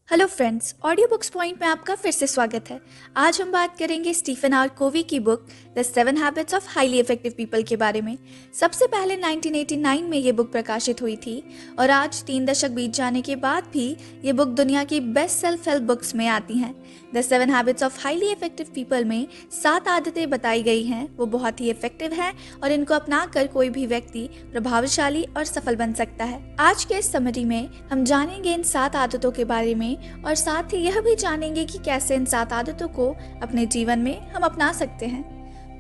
Hello friends, audio books point में आपका फिर से स्वागत है। आज हम बात करेंगे स्टीफन आर कोवी की book the 7 habits of highly effective people के बारे में। सबसे पहले 1989 में ये बुक प्रकाशित हुई थी और आज 3 दशक बीत जाने के बाद भी ये बुक दुनिया की बेस्ट सेल्फ हेल्प बुक्स में आती हैं। The 7 habits of highly effective people में 7 आदतें बताई गई हैं, वो बहुत ही इफेक्टिव हैं और इनको अपनाकर कोई भी व्यक्ति प्रभावशाली और सफल बन सकता है। आज के इस समरी में हम जानेंगे इन 7 आदतों के बारे में और साथ ही यह भी जानेंगे कि कैसे इन 7 आदतों को अपने जीवन में हम अपना सकते हैं।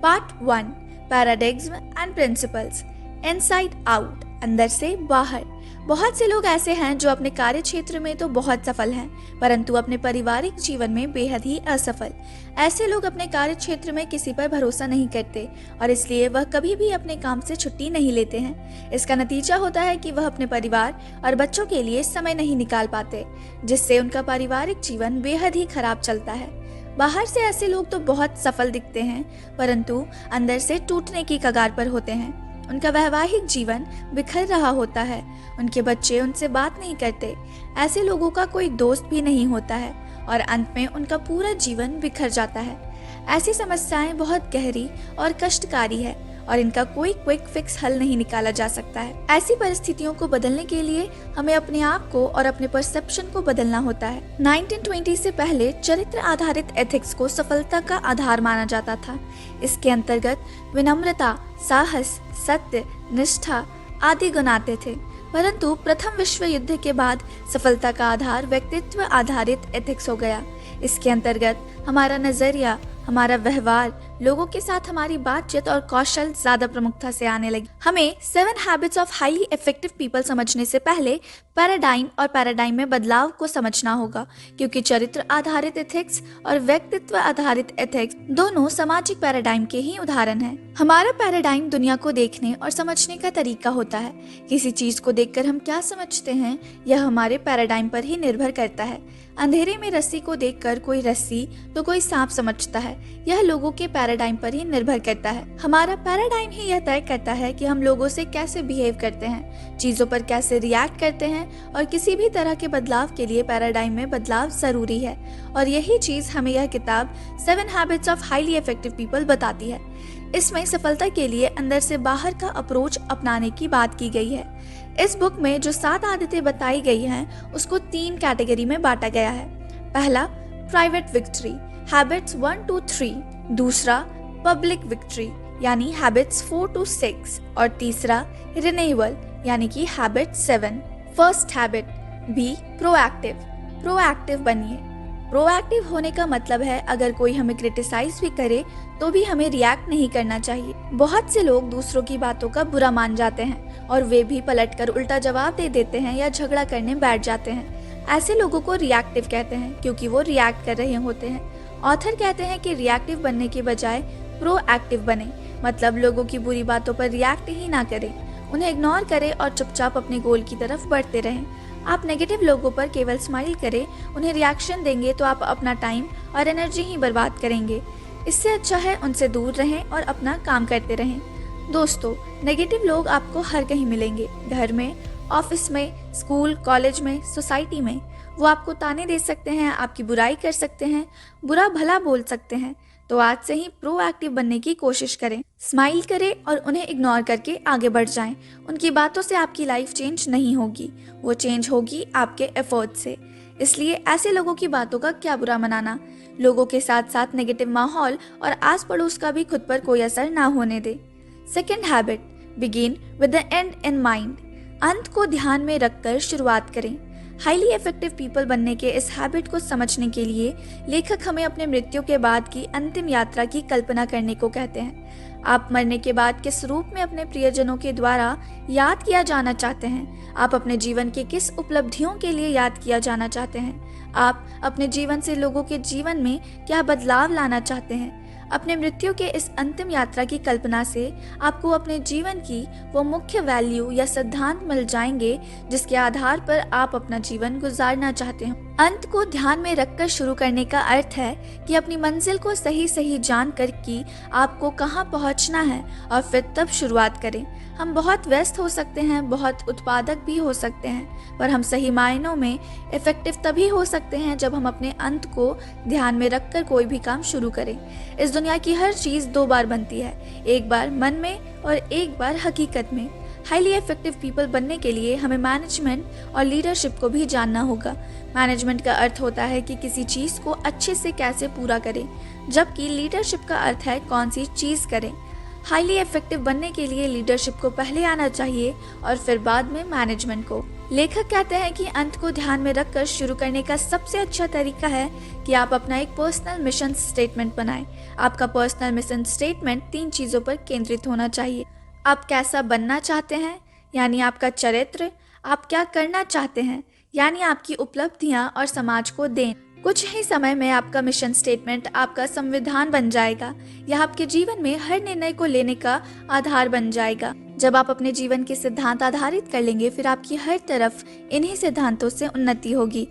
Part 1, paradigm and principles. Inside out, अंदर से बाहर। बहुत से लोग ऐसे हैं जो अपने कार्य क्षेत्र में तो बहुत सफल हैं, परंतु अपने पारिवारिक जीवन में बेहद ही असफल। ऐसे लोग अपने कार्य क्षेत्र में किसी पर भरोसा नहीं करते और इसलिए वह कभी भी अपने काम से छुट्टी नहीं लेते हैं। इसका नतीजा होता है कि वह अपने परिवार और बच्चों के लिए समय नहीं निकाल पाते, जिससे उनका पारिवारिक जीवन बेहद ही खराब चलता है। बाहर से ऐसे लोग तो बहुत सफल दिखते हैं, परंतु अंदर से टूटने की कगार पर होते हैं। उनका वैवाहिक जीवन बिखर रहा होता है, उनके बच्चे उनसे बात नहीं करते, ऐसे लोगों का कोई दोस्त भी नहीं होता है और अंत में उनका पूरा जीवन बिखर जाता है। ऐसी समस्याएं बहुत गहरी और कष्टकारी है और इनका कोई क्विक फिक्स हल नहीं निकाला जा सकता है। ऐसी परिस्थितियों को बदलने के लिए हमें अपने आप को और अपने परसेप्शन को बदलना होता है। 1920 से पहले चरित्र आधारित एथिक्स को सफलता का आधार माना जाता था। इसके अंतर्गत विनम्रता, साहस, सत्य, निष्ठा आदि गुण आते थे, परंतु प्रथम विश्व युद्ध के बाद सफलता का आधार व्यक्तित्व आधारित एथिक्स हो गया। इसके अंतर्गत हमारा नजरिया, हमारा व्यवहार, लोगों के साथ हमारी बातचीत और कौशल ज्यादा प्रमुखता से आने लगी। हमें 7 habits of highly effective people समझने से पहले पैराडाइम में बदलाव को समझना होगा, क्योंकि चरित्र आधारित एथिक्स और व्यक्तित्व आधारित एथिक्स दोनों सामाजिक पैराडाइम के ही उदाहरण हैं। हमारा पैराडाइम दुनिया को देखने और समझने का तरीका होता है। किसी चीज को देखकर हम क्या समझते हैं, यह हमारे पैराडाइम पर ही निर्भर करता है। अंधेरे में रस्सी को देखकर कोई रस्सी तो कोई सांप समझता है, यह लोगों के पैराडाइम पर ही निर्भर करता है। हमारा पैराडाइम ही यह तय करता है कि हम लोगों से कैसे बिहेव करते हैं, चीजों पर कैसे रिएक्ट करते हैं, और किसी भी तरह के बदलाव के लिए पैराडाइम में बदलाव जरूरी है। और यही चीज हमें यह किताब 7 habits of highly effective people बताती है। इसमें सफलता के लिए अंदर से बाहर का अप्रोच अपनाने की बात की गई है। इस बुक में जो 7 आदतें बताई गई हैं, उसको 3 कैटेगरी में बांटा गया है। पहला, प्राइवेट विक्ट्री, हैबिट्स 1 to 3। दूसरा, पब्लिक विक्ट्री, यानी हैबिट्स 4 to 6। और तीसरा, रिन्यूअल, यानी कि habit 7। First habit, be proactive बनिए। प्रोएक्टिव होने का मतलब है अगर कोई हमें क्रिटिसाइज भी करे तो भी हमें रिएक्ट नहीं करना चाहिए। बहुत से लोग दूसरों की बातों का बुरा मान जाते हैं और वे भी पलटकर उल्टा जवाब दे देते हैं या झगड़ा करने बैठ जाते हैं। ऐसे लोगों को रिएक्टिव कहते हैं, क्योंकि वो रिएक्ट कर रहे होते हैं। ऑथर कहते हैं कि रिएक्टिव बनने के बजाय प्रोएक्टिव बने, मतलब लोगों की बुरी बातों पर रिएक्ट ही ना करें, उन्हें इग्नोर करें और चुपचाप अपने गोल की तरफ बढ़ते रहें। आप नेगेटिव लोगों पर केवल स्माइल करें, उन्हें रिएक्शन देंगे तो आप अपना टाइम और एनर्जी ही बर्बाद करेंगे। इससे अच्छा है उनसे दूर रहें और अपना काम करते रहें। दोस्तों, नेगेटिव लोग आपको हर कहीं मिलेंगे, घर में, ऑफिस में, स्कूल, कॉलेज में, सोसाइटी में। वो आपको ताने दे सकते हैं, आपकी बुराई कर सकते हैं, बुरा भला बोल सकते हैं। तो आज से ही प्रोएक्टिव बनने की कोशिश करें, स्माइल करें और उन्हें इग्नोर करके आगे बढ़ जाएं। उनकी बातों से आपकी लाइफ चेंज नहीं होगी, वो चेंज होगी आपके एफर्ट से। इसलिए ऐसे लोगों की बातों का क्या बुरा मनाना। लोगों के साथ साथ नेगेटिव माहौल और आस पड़ोस का भी खुद पर कोई असर ना होने दे। Second habit, begin with the end in mind. अंत को ध्यान में रखकर शुरुआत करें। हाईली इफेक्टिव पीपल बनने के इस हैबिट को समझने के लिए लेखक हमें अपने मृत्यु के बाद की अंतिम यात्रा की कल्पना करने को कहते हैं। आप मरने के बाद किस रूप में अपने प्रियजनों के द्वारा याद किया जाना चाहते हैं? आप अपने जीवन के किस उपलब्धियों के लिए याद किया जाना चाहते हैं? आप अपने जीवन से लोगों के जीवन में क्या बदलाव लाना चाहते हैं? अपने मृत्यु के इस अंतिम यात्रा की कल्पना से आपको अपने जीवन की वो मुख्य वैल्यू या सिद्धांत मिल जाएंगे जिसके आधार पर आप अपना जीवन गुजारना चाहते हो। अंत को ध्यान में रखकर शुरू करने का अर्थ है कि अपनी मंजिल को सही सही जानकर कि आपको कहाँ पहुँचना है और फिर तब शुरुआत करें। हम बहुत व्यस्त हो सकते हैं, बहुत उत्पादक भी हो सकते हैं, पर हम सही मायनों में इफेक्टिव तभी हो सकते हैं जब हम अपने अंत को ध्यान में रखकर कोई भी काम शुरू करें। इस दुनिया की हर चीज़ 2 बार बनती है, एक बार मन में और एक बार हकीकत में। हाईली इफेक्टिव पीपल बनने के लिए हमें मैनेजमेंट और लीडरशिप को भी जानना होगा। मैनेजमेंट का अर्थ होता है कि किसी चीज़ को अच्छे से कैसे पूरा करें, जबकि लीडरशिप का अर्थ है कौन सी चीज़ करें। हाईली इफेक्टिव बनने के लिए लीडरशिप को पहले आना चाहिए और फिर बाद में मैनेजमेंट को। लेखक कहते हैं कि अंत को ध्यान में रखकर शुरू करने का सबसे अच्छा तरीका है कि आप अपना एक पर्सनल मिशन स्टेटमेंट बनाएं। आपका पर्सनल मिशन स्टेटमेंट 3 चीज़ों पर केंद्रित होना चाहिए। आप कैसा बनना चाहते हैं, यानी आपका चरित्र। आप क्या करना चाहते हैं, यानी आपकी उपलब्धियां और समाज को दें। कुछ ही समय में आपका मिशन स्टेटमेंट आपका संविधान बन जाएगा। यह आपके जीवन में हर निर्णय को लेने का आधार बन जाएगा। जब आप अपने जीवन के सिद्धांत आधारित कर लेंगे, फिर आपकी हर तरफ इन्हीं सिद्धांतों से उन्नति होगी।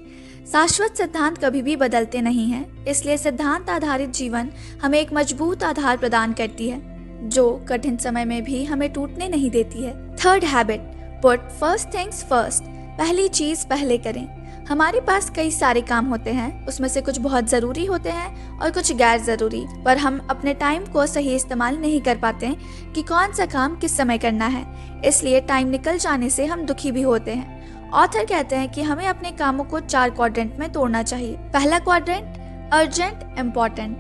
शाश्वत सिद्धांत कभी भी बदलते नहीं हैं, इसलिए सिद्धांत आधारित जीवन हमें एक मजबूत आधार प्रदान करती है जो कठिन समय में भी हमें टूटने नहीं देती है। 3rd habit, put first things first. पहली चीज पहले करें। हमारे पास कई सारे काम होते हैं, उसमें से कुछ बहुत ज़रूरी होते हैं और कुछ गैर ज़रूरी, पर हम अपने टाइम को सही इस्तेमाल नहीं कर पाते कि कौन सा काम किस समय करना है। इसलिए टाइम निकल जाने से हम दुखी भी होते हैं। ऑथर कहते हैं कि हमें अपने कामों को 4 क्वाड्रेंट में तोड़ना चाहिए। पहला क्वाड्रेंट, अर्जेंट इम्पोर्टेंट,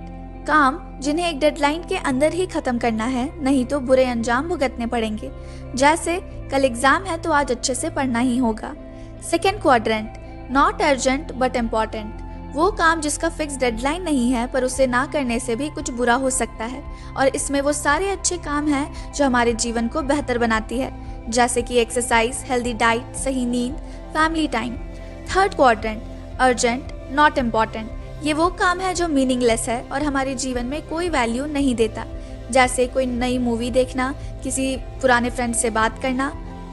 काम जिन्हें एक डेडलाइन के अंदर ही खत्म करना है, नहीं तो बुरे अंजाम भुगतने पड़ेंगे। जैसे कल एग्जाम है तो आज अच्छे से पढ़ना ही होगा। Second quadrant, not urgent but important, वो काम जिसका फिक्स डेडलाइन नहीं है पर उसे ना करने से भी कुछ बुरा हो सकता है, और इसमें वो सारे अच्छे काम हैं जो हमारे जीवन को बेहतर बनाती है, जैसे कि एक्सरसाइज, हेल्दी डाइट, सही नींद, family time. Third quadrant, urgent not important, ये वो काम है जो मीनिंगलेस है और हमारे जीवन में कोई वैल्यू नहीं देता, जैसे कोई नई मूवी देखना, किसी पुराने फ्रेंड से बात करना।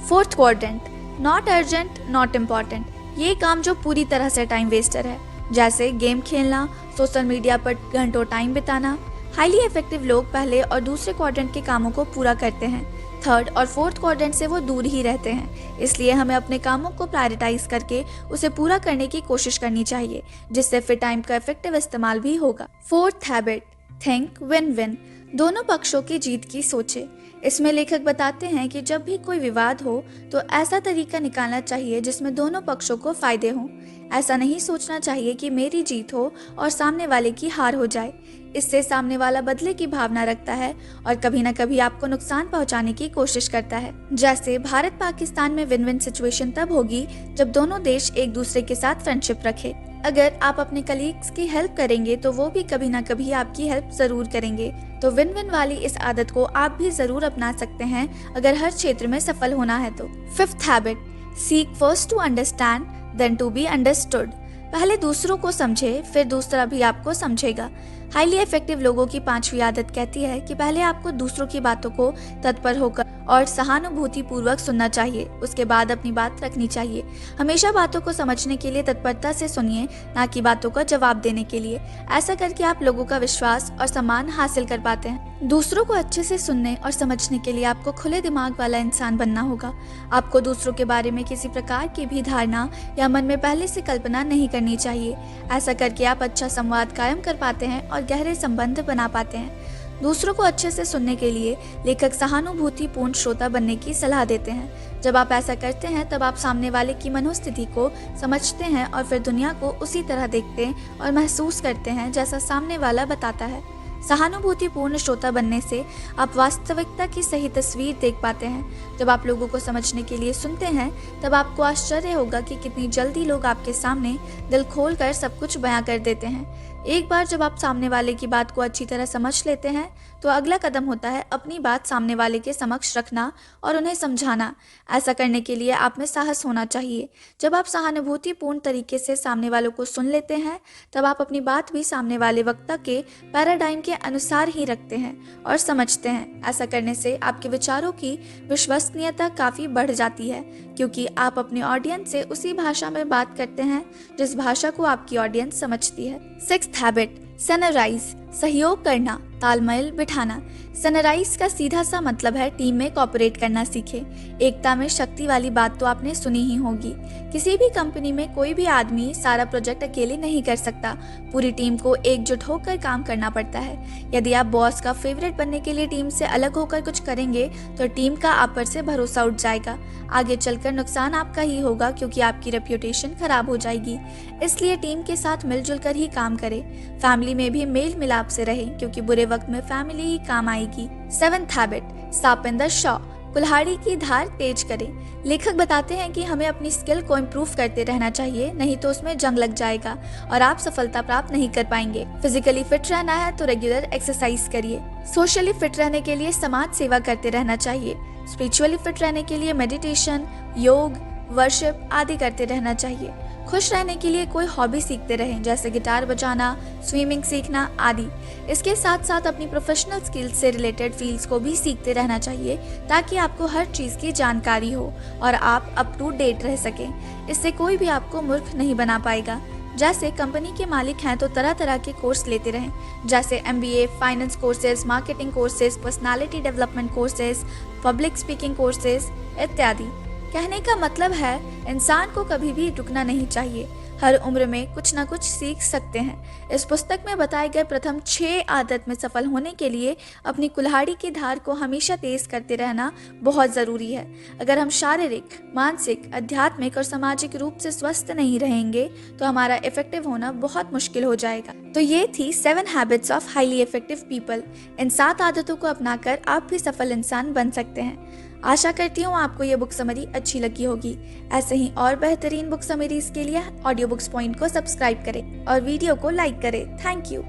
Fourth quadrant, not urgent not important, ये काम जो पूरी तरह से टाइम वेस्टर है, जैसे गेम खेलना, सोशल मीडिया पर घंटों टाइम बिताना। हाईली इफेक्टिव लोग पहले और दूसरे क्वाड्रेंट के कामों को पूरा करते हैं, थर्ड और फोर्थ क्वाड्रेंट से वो दूर ही रहते हैं। इसलिए हमें अपने कामों को प्रायोरिटाइज करके उसे पूरा करने की कोशिश करनी चाहिए, जिससे फिर टाइम का इफेक्टिव इस्तेमाल भी होगा। Fourth habit, think win win, दोनों पक्षों की जीत की सोचे। इसमें लेखक बताते हैं कि जब भी कोई विवाद हो तो ऐसा तरीका निकालना चाहिए जिसमें दोनों पक्षों को फायदे हों। ऐसा नहीं सोचना चाहिए कि मेरी जीत हो और सामने वाले की हार हो जाए। इससे सामने वाला बदले की भावना रखता है और कभी न कभी आपको नुकसान पहुंचाने की कोशिश करता है। जैसे भारत पाकिस्तान में विन विन सिचुएशन तब होगी जब दोनों देश एक दूसरे के साथ फ्रेंडशिप रखे। अगर आप अपने कलीग्स की हेल्प करेंगे तो वो भी कभी ना कभी आपकी हेल्प जरूर करेंगे। तो विन विन वाली इस आदत को आप भी जरूर अपना सकते हैं अगर हर क्षेत्र में सफल होना है तो। Fifth habit, seek first to understand then to be understood, पहले दूसरों को समझे फिर दूसरा भी आपको समझेगा। हाईली इफेक्टिव लोगों की 5वीं आदत कहती है कि पहले आपको दूसरों की बातों को तत्पर होकर और सहानुभूति पूर्वक सुनना चाहिए, उसके बाद अपनी बात रखनी चाहिए। हमेशा बातों को समझने के लिए तत्परता से सुनिए, ना कि बातों का जवाब देने के लिए। ऐसा करके आप लोगों का विश्वास और सम्मान हासिल कर पाते हैं। दूसरों को अच्छे से सुनने और समझने के लिए आपको खुले दिमाग वाला इंसान बनना होगा। आपको दूसरों के बारे में किसी प्रकार की भी धारणा या मन में पहले से कल्पना नहीं करनी चाहिए। ऐसा करके आप अच्छा संवाद कायम कर पाते हैं और गहरे संबंध बना पाते हैं। दूसरों को अच्छे से सुनने के लिए लेखक सहानुभूतिपूर्ण श्रोता बनने की सलाह देते हैं। जब आप ऐसा करते हैं तब आप सामने वाले की मनोस्थिति को समझते हैं और फिर दुनिया को उसी तरह देखते और महसूस करते हैं जैसा सामने वाला बताता है। सहानुभूतिपूर्ण श्रोता बनने से आप वास्तविकता की सही तस्वीर देख पाते हैं। जब आप लोगों को समझने के लिए सुनते हैं तब आपको आश्चर्य होगा कि कितनी जल्दी लोग आपके सामने दिल खोलकर सब कुछ बयां कर देते हैं। एक बार जब आप सामने वाले की बात को अच्छी तरह समझ लेते हैं तो अगला कदम होता है अपनी बात सामने वाले के समक्ष रखना और उन्हें समझाना। ऐसा करने के लिए आप में साहस होना चाहिए। जब आप सहानुभूतिपूर्ण तरीके से सामने वालों को सुन लेते हैं तब आप अपनी बात भी सामने वाले वक्ता के पैराडाइम के अनुसार ही रखते हैं और समझते हैं। ऐसा करने से आपके विचारों की विश्वसनीयता काफ़ी बढ़ जाती है, क्योंकि आप अपने ऑडियंस से उसी भाषा में बात करते हैं जिस भाषा को आपकी ऑडियंस समझती है। 6th हैबिट, सनराइज, सहयोग करना, तालमेल बिठाना। सनराइज का सीधा सा मतलब है टीम में कोऑपरेट करना सीखे। एकता में शक्ति वाली बात तो आपने सुनी ही होगी। किसी भी कंपनी में कोई भी आदमी सारा प्रोजेक्ट अकेले नहीं कर सकता, पूरी टीम को एकजुट होकर काम करना पड़ता है। यदि आप बॉस का फेवरेट बनने के लिए टीम से अलग होकर कुछ करेंगे तो टीम का आप पर से भरोसा उठ जाएगा। आगे चलकर नुकसान आपका ही होगा क्योंकि आपकी रेप्यूटेशन खराब हो जाएगी। इसलिए टीम के साथ मिलजुल कर ही काम करें। फैमिली में भी मेल मिलाप से रहें क्योंकि बुरे वक्त में फैमिली ही काम आएगी। 7th habit, sharpen the Shaw, कुल्हाड़ी की धार तेज करें। लेखक बताते हैं कि हमें अपनी स्किल को इम्प्रूव करते रहना चाहिए, नहीं तो उसमें जंग लग जाएगा और आप सफलता प्राप्त नहीं कर पाएंगे। फिजिकली फिट रहना है तो रेगुलर एक्सरसाइज करिए। सोशली फिट रहने के लिए समाज सेवा करते रहना चाहिए। स्पिरिचुअली फिट रहने के लिए मेडिटेशन, योग, वर्शिप आदि करते रहना चाहिए। खुश रहने के लिए कोई हॉबी सीखते रहें, जैसे गिटार बजाना, स्विमिंग सीखना आदि। इसके साथ साथ अपनी प्रोफेशनल स्किल्स से रिलेटेड फील्ड्स को भी सीखते रहना चाहिए ताकि आपको हर चीज़ की जानकारी हो और आप अप टू डेट रह सकें। इससे कोई भी आपको मूर्ख नहीं बना पाएगा। जैसे कंपनी के मालिक हैं तो तरह तरह के कोर्स लेते रहें, जैसे MBA, finance courses, marketing courses, personality development courses, public speaking courses इत्यादि। कहने का मतलब है इंसान को कभी भी रुकना नहीं चाहिए, हर उम्र में कुछ ना कुछ सीख सकते हैं। इस पुस्तक में बताए गए प्रथम 6 आदत में सफल होने के लिए अपनी कुल्हाड़ी की धार को हमेशा तेज करते रहना बहुत ज़रूरी है। अगर हम शारीरिक, मानसिक, आध्यात्मिक और सामाजिक रूप से स्वस्थ नहीं रहेंगे तो हमारा इफेक्टिव होना बहुत मुश्किल हो जाएगा। तो ये थी 7 habits of highly effective people. इन 7 आदतों को अपनाकर आप भी सफल इंसान बन सकते हैं। आशा करती हूँ आपको ये बुक समरी अच्छी लगी होगी। ऐसे ही और बेहतरीन बुक समरीज के लिए ऑडियो बुक्स पॉइंट को सब्सक्राइब करें और वीडियो को लाइक करें। Thank you.